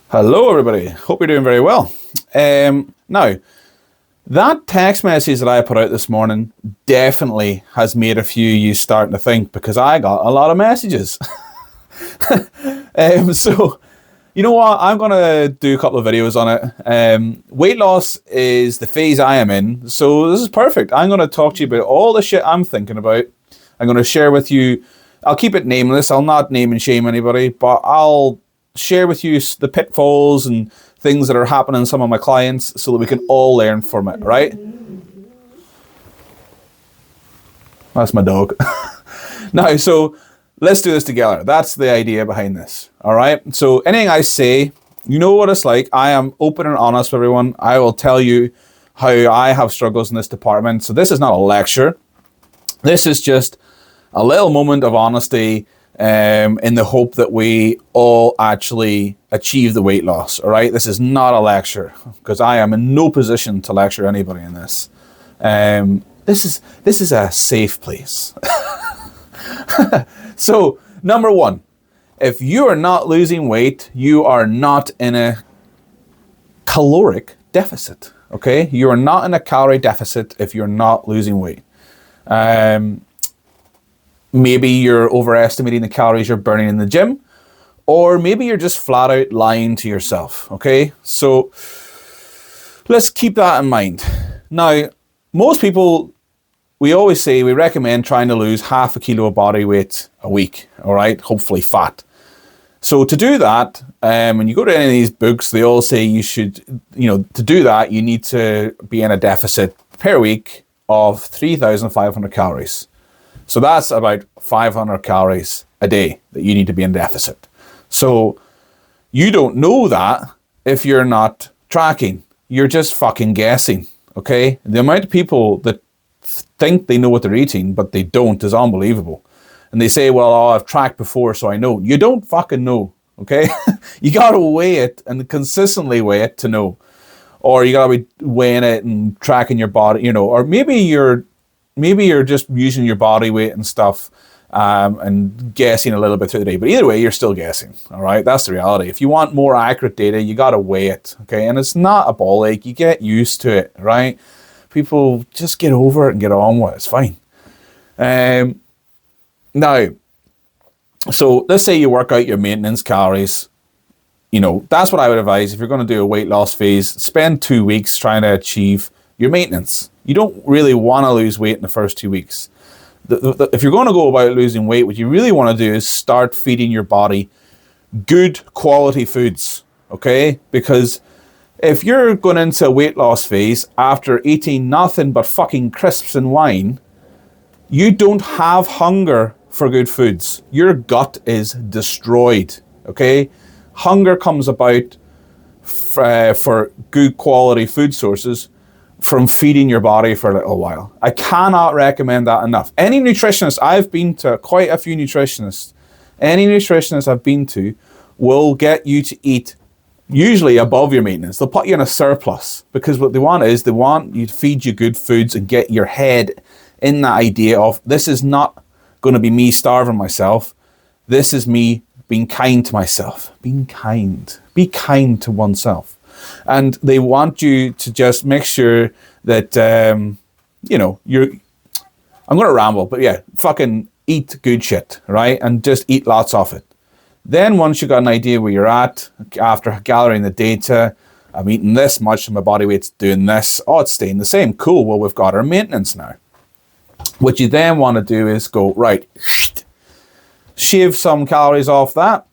Hello, everybody. Hope you're doing very well. Now, that text message that I put out this morning definitely has made a few of you starting to think because I got a lot of messages. So, you know what? I'm going to do a couple of videos on it. Weight loss is the phase I am in, so this is perfect. I'm going to talk to you about all the shit I'm thinking about. I'm going to share with you, I'll keep it nameless, I'll not name and shame anybody, but I'll share with you the pitfalls and things that are happening to some of my clients so that we can all learn from it, right? That's my dog. Now, so let's do this together. That's the idea behind this, all right? So anything I say, you know what it's like. I am open and honest with everyone. I will tell you how I have struggles in this department. So this is not a lecture. This is just a little moment of honesty in the hope that we all actually achieve the weight loss, all right? This is not a lecture because I am in no position to lecture anybody in this. This is a safe place. So, number one, if you are not losing weight, you are not in a caloric deficit, okay? You are not in a calorie deficit if you're not losing weight. Maybe you're overestimating the calories you're burning in the gym, or maybe you're just flat out lying to yourself, okay? So let's keep that in mind. Now, most people, we always say we recommend trying to lose half a kilo of body weight a week, all right? Hopefully fat. So to do that, when you go to any of these books, they all say you should, to do that, you need to be in a deficit per week of 3,500 calories. So that's about 500 calories a day that you need to be in deficit. So you don't know that if you're not tracking. You're just fucking guessing, okay? The amount of people that think they know what they're eating, but they don't, is unbelievable. And they say, well, I've tracked before, so I know. You don't fucking know, okay? You gotta weigh it and consistently weigh it to know. Or you gotta be weighing it and tracking your body, or maybe you're just using your body weight and stuff and guessing a little bit through the day. But either way, you're still guessing, all right? That's the reality. If you want more accurate data, you got to weigh it, okay? And it's not a ball ache. You get used to it, right? People just get over it and get on with it. It's fine. Now, so let's say you work out your maintenance calories. That's what I would advise. If you're going to do a weight loss phase, spend 2 weeks trying to achieve your maintenance. You don't really want to lose weight in the first 2 weeks. If you're going to go about losing weight, what you really want to do is start feeding your body good quality foods, okay? Because if you're going into a weight loss phase after eating nothing but fucking crisps and wine, you don't have hunger for good foods. Your gut is destroyed, okay? Hunger comes about for good quality food sources from feeding your body for a little while. I cannot recommend that enough. Any nutritionist, I've been to quite a few nutritionists, any nutritionist I've been to will get you to eat usually above your maintenance. They'll put you in a surplus because what they want is they want you to feed you good foods and get your head in the idea of this is not going to be me starving myself. This is me being kind to myself. Being kind. Be kind to oneself. And they want you to just make sure that, you're, I'm going to ramble, but yeah, fucking eat good shit, right? And just eat lots of it. Then once you got an idea where you're at, after gathering the data, I'm eating this much and my body weight's doing this. Oh, it's staying the same. Cool. Well, we've got our maintenance now. What you then want to do is go, right, shave some calories off that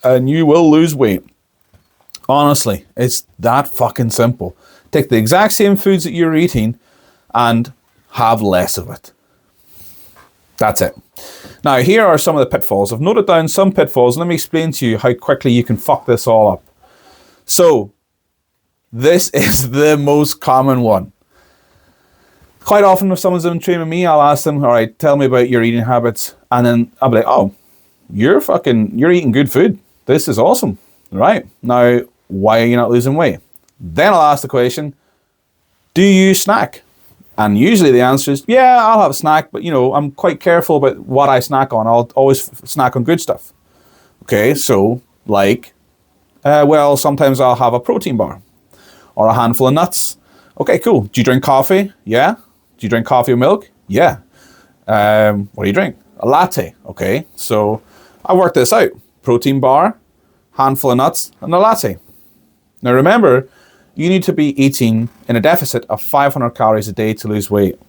and you will lose weight. Honestly, it's that fucking simple. Take the exact same foods that you're eating and have less of it. That's it. Now, here are some of the pitfalls. I've noted down some pitfalls. Let me explain to you how quickly you can fuck this all up. So, this is the most common one. Quite often, if someone's in training with me, I'll ask them, all right, tell me about your eating habits. And then I'll be like, oh, you're eating good food. This is awesome, right? Now, why are you not losing weight? Then I'll ask the question, do you snack? And usually the answer is, yeah, I'll have a snack, but I'm quite careful about what I snack on. I'll always snack on good stuff. Okay, so like Well, sometimes I'll have a protein bar or a handful of nuts. Okay, cool. Do you drink coffee? Yeah. Do you drink coffee with milk? Yeah. What do you drink? A latte. Okay, so I worked this out. Protein bar, handful of nuts, and a latte. Now remember, you need to be eating in a deficit of 500 calories a day to lose weight.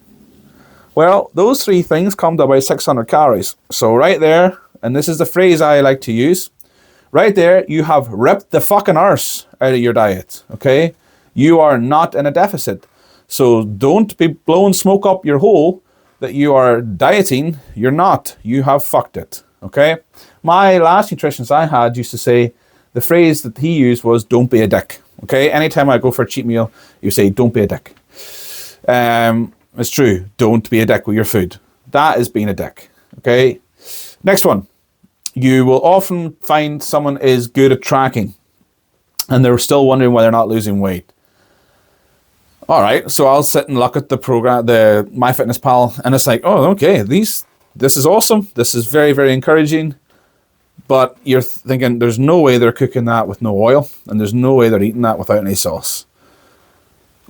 Well, those three things come to about 600 calories. So right there, and this is the phrase I like to use, right there, you have ripped the fucking arse out of your diet, okay? You are not in a deficit. So don't be blowing smoke up your hole that you are dieting. You're not. You have fucked it, okay? My last nutritionist I had used to say, the phrase that he used was, don't be a dick, okay? Anytime I go for a cheat meal, you say, don't be a dick. It's true. Don't be a dick with your food. That is being a dick, okay? Next one. You will often find someone is good at tracking and they're still wondering why they're not losing weight. All right, so I'll sit and look at the program, the MyFitnessPal, and it's like, oh, okay, this is awesome. This is very, very encouraging. But you're thinking there's no way they're cooking that with no oil, and there's no way they're eating that without any sauce.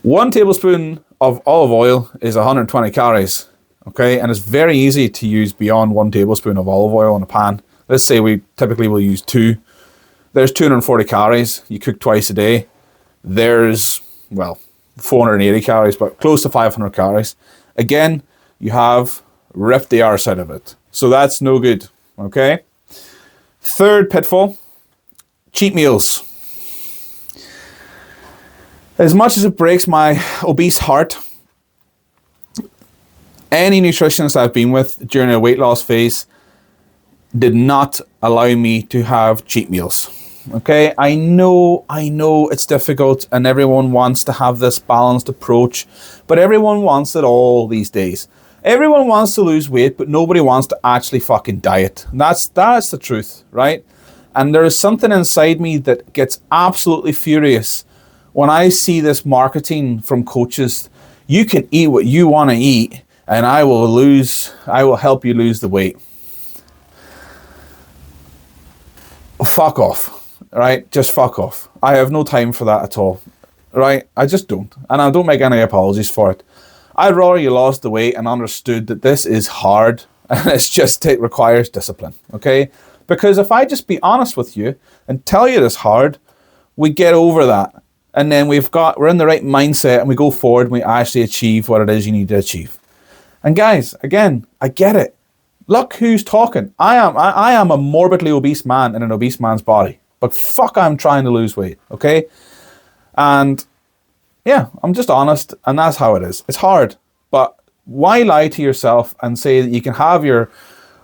1 tablespoon of olive oil is 120 calories, okay? And it's very easy to use beyond 1 tablespoon of olive oil in a pan. Let's say we typically will use 2. There's 240 calories. You cook twice a day. There's, well, 480 calories, but close to 500 calories. Again, you have ripped the arse out of it. So that's no good, okay? Third pitfall, cheat meals. As much as it breaks my obese heart, any nutritionist I've been with during a weight loss phase did not allow me to have cheat meals. Okay, I know it's difficult and everyone wants to have this balanced approach, but everyone wants it all these days. Everyone wants to lose weight, but nobody wants to actually fucking diet. And that's the truth, right? And there is something inside me that gets absolutely furious when I see this marketing from coaches. You can eat what you want to eat and I will help you lose the weight. Fuck off. Right, just fuck off. I have no time for that at all. Right, I just don't. And I don't make any apologies for it. I'd rather you lost the weight and understood that this is hard and it requires discipline, okay? Because if I just be honest with you and tell you it's hard, we get over that. And then we're in the right mindset and we go forward and we actually achieve what it is you need to achieve. And guys, again, I get it. Look who's talking. I am a morbidly obese man in an obese man's body. But fuck, I'm trying to lose weight, okay? And yeah, I'm just honest, and that's how it is. It's hard, but why lie to yourself and say that you can have your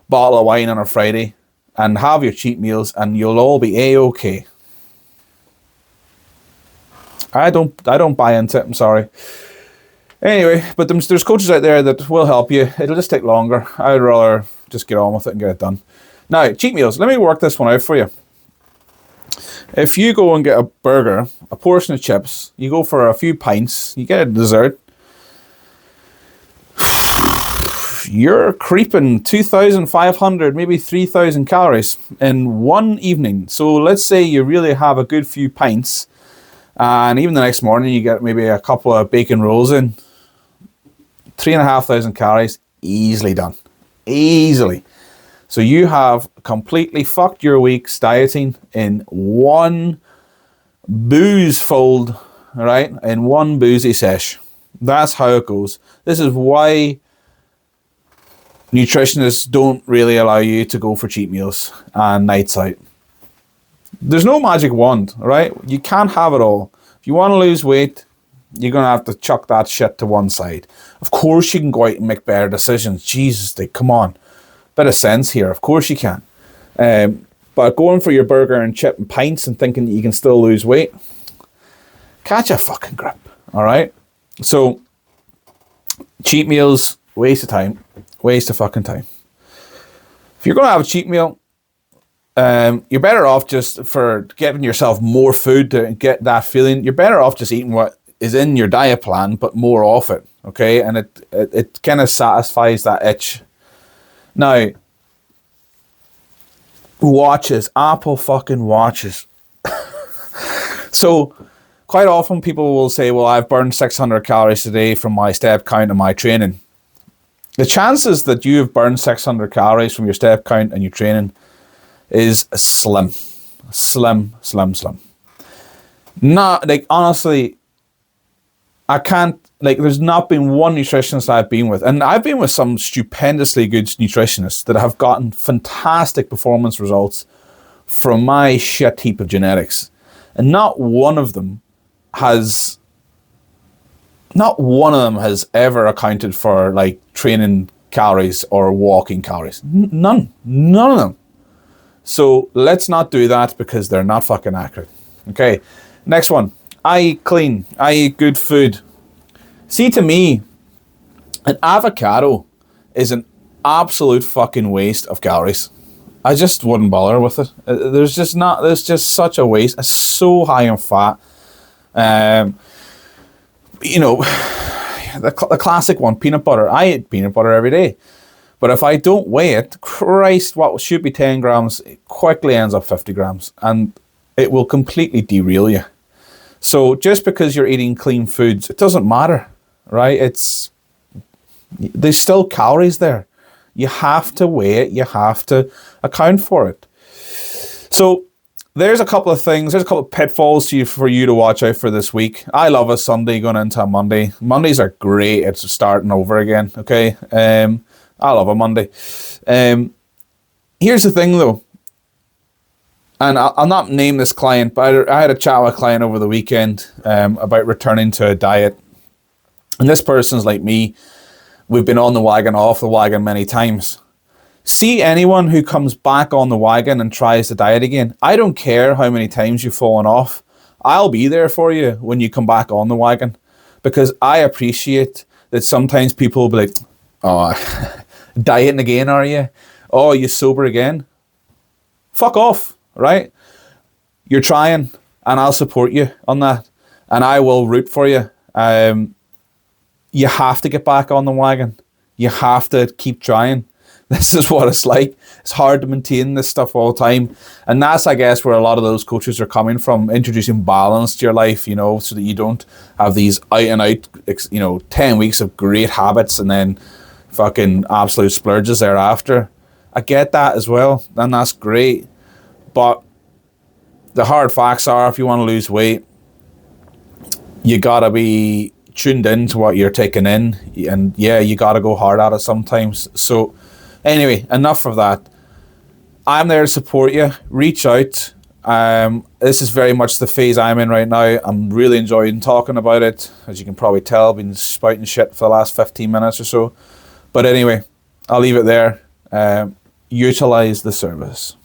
bottle of wine on a Friday and have your cheat meals and you'll all be A-okay? I don't buy into it, I'm sorry. Anyway, but there's coaches out there that will help you. It'll just take longer. I'd rather just get on with it and get it done. Now, cheat meals. Let me work this one out for you. If you go and get a burger, a portion of chips, you go for a few pints, you get a dessert, you're creeping 2,500, maybe 3,000 calories in one evening. So let's say you really have a good few pints, and even the next morning you get maybe a couple of bacon rolls in. 3,500 calories, easily done. Easily. So you have completely fucked your week's dieting in one booze fold, right? In one boozy sesh. That's how it goes. This is why nutritionists don't really allow you to go for cheat meals and nights out. There's no magic wand, right? You can't have it all. If you want to lose weight, you're going to have to chuck that shit to one side. Of course you can go out and make better decisions. Jesus, come on. Bit of sense here. Of course you can. But going for your burger and chip and pints and thinking that you can still lose weight, catch a fucking grip. All right? So, cheat meals, waste of time. Waste of fucking time. If you're going to have a cheat meal, you're better off just for getting yourself more food to get that feeling. You're better off just eating what is in your diet plan, but more of it. Okay? And it kind of satisfies that itch. Now, watches, Apple fucking watches. So quite often people will say, well, I've burned 600 calories a day from my step count and my training. The chances that you have burned 600 calories from your step count and your training is slim. Slim. Not, like, honestly, I can't, like, there's not been one nutritionist I've been with, and I've been with some stupendously good nutritionists that have gotten fantastic performance results from my shit heap of genetics. And not one of them has ever accounted for, like, training calories or walking calories. None of them. So let's not do that, because they're not fucking accurate. Okay, next one. I eat clean. I eat good food. See, to me, an avocado is an absolute fucking waste of calories. I just wouldn't bother with it. There's just such a waste. It's so high in fat. You know, the classic one, peanut butter. I eat peanut butter every day. But if I don't weigh it, Christ, what should be 10 grams quickly ends up 50 grams. And it will completely derail you. So just because you're eating clean foods, it doesn't matter, right? There's still calories there. You have to weigh it. You have to account for it. So there's a couple of things. There's a couple of pitfalls for you to watch out for this week. I love a Sunday going into a Monday. Mondays are great. It's starting over again, okay? I love a Monday. Here's the thing, though. And I'll not name this client, but I had a chat with a client over the weekend about returning to a diet. And this person's like me. We've been on the wagon, off the wagon many times. See anyone who comes back on the wagon and tries the diet again. I don't care how many times you've fallen off. I'll be there for you when you come back on the wagon. Because I appreciate that sometimes people will be like, oh, dieting again, are you? Oh, you sober again? Fuck off. Right? You're trying, and I'll support you on that, and I will root for you. You have to get back on the wagon. You have to keep trying. This is what it's like. It's hard to maintain this stuff all the time, and that's, I guess, where a lot of those coaches are coming from, introducing balance to your life, you know, so that you don't have these out and out, 10 weeks of great habits and then fucking absolute splurges thereafter. I get that as well, and that's great. But the hard facts are, if you want to lose weight, you got to be tuned in to what you're taking in. And yeah, you got to go hard at it sometimes. So anyway, enough of that. I'm there to support you. Reach out. This is very much the phase I'm in right now. I'm really enjoying talking about it. As you can probably tell, I've been spouting shit for the last 15 minutes or so. But anyway, I'll leave it there. Utilize the service.